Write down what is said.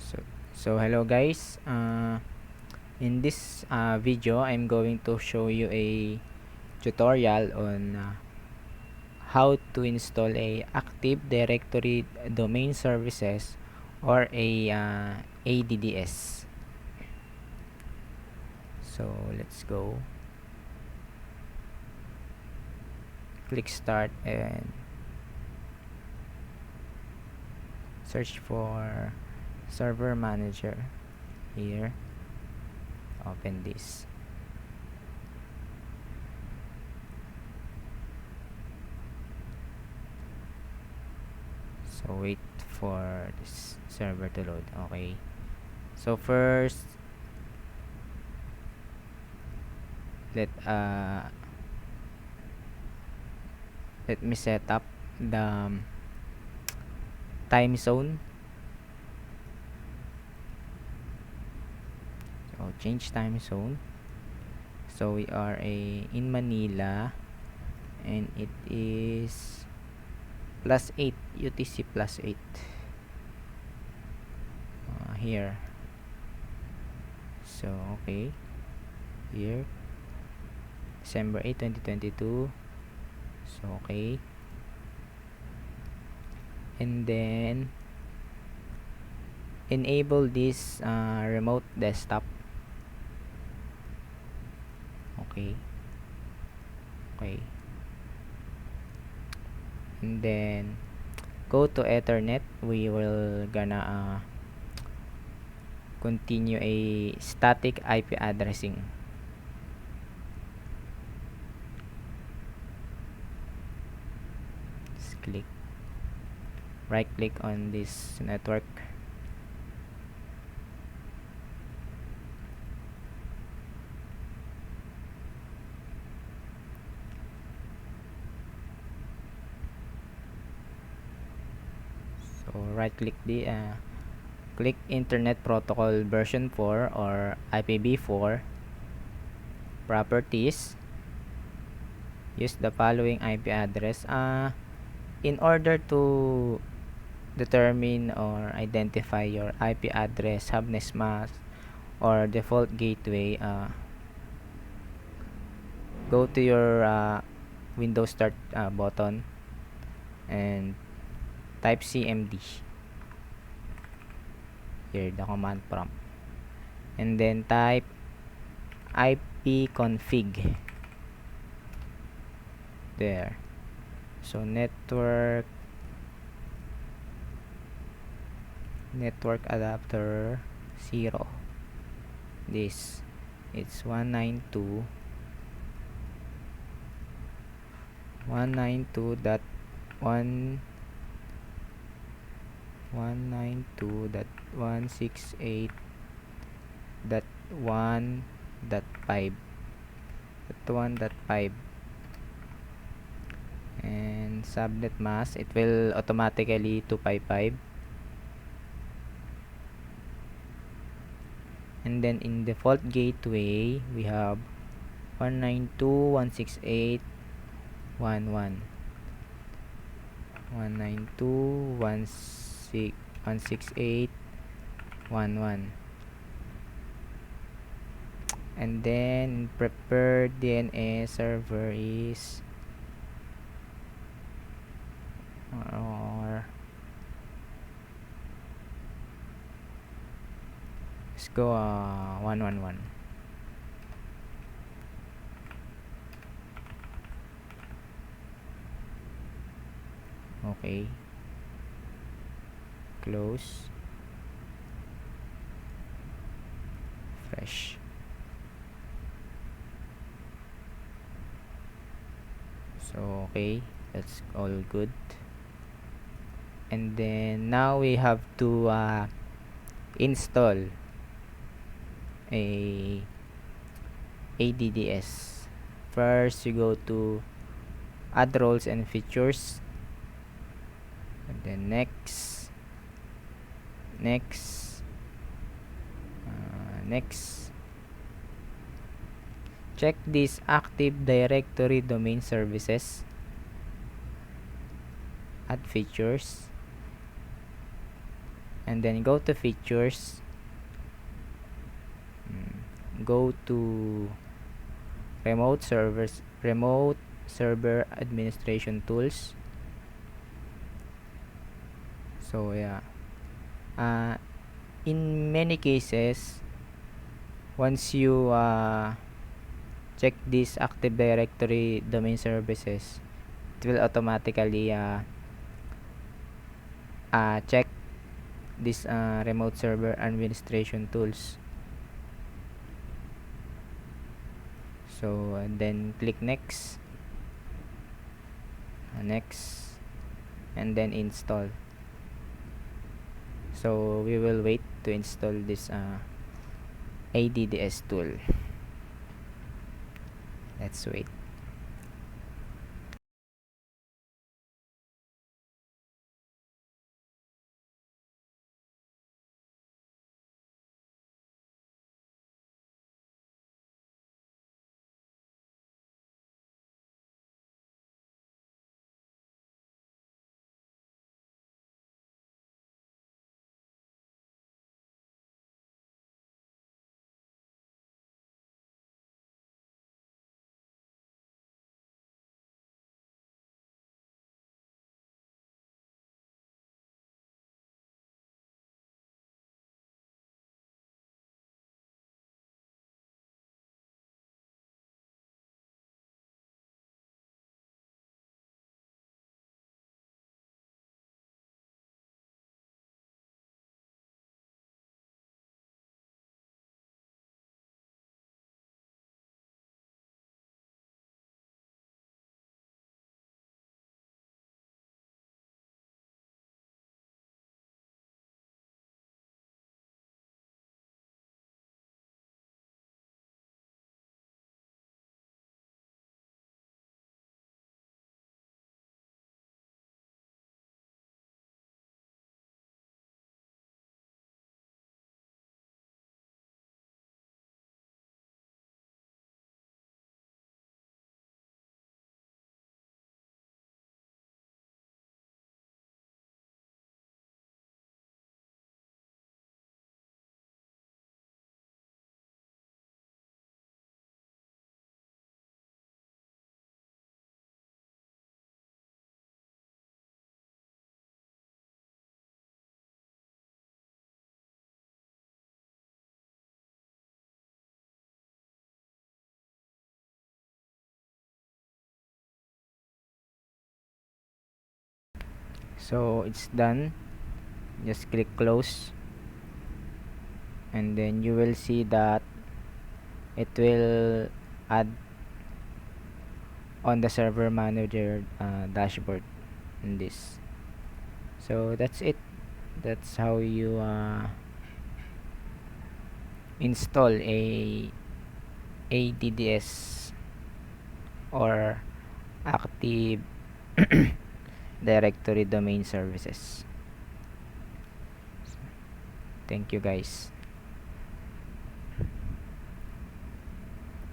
So hello guys. In this video, I'm going to show you a tutorial on how to install a Active Directory Domain Services or a ADDS. So let's go. Click Start and search for Server Manager. Here, open this. So wait for this server to load. Okay. So first, let me set up the time zone. So change time zone. So we are in Manila, and it is +8 UTC +8 here. So okay, here December 8 2022. So okay, and then enable this remote desktop. Okay, and then go to Ethernet. We will gonna continue a static IP addressing. Just right click on this network. So right click click Internet Protocol version 4 or IPv4 properties. Use the following IP address in order to determine or identify your IP address, subnet mask, or default gateway. Go to your Windows Start button and type CMD here, the command prompt, and then type ipconfig there. So network adapter 0, this it's 192.168.1.5 and subnet mask, it will automatically 255, and then in default gateway we have 192.168.1.1 192.168.1.1, and then preferred DNS server is or let's go 111. Okay, close, fresh. So okay, that's all good. And then now we have to install a ADDS. First you go to add roles and features, and then next, check this Active Directory Domain Services, add features, and then go to features, go to remote server administration tools. So yeah, uh, in many cases, once you check this Active Directory domain services, it will automatically check this remote server administration tools. So then click next, next, and then install. So we will wait to install this ADDS tool. Let's wait. So it's done. Just click close, and then you will see that it will add on the server manager dashboard in this. So that's it. That's how you install a ADDS or Active Directory domain services. Thank you guys.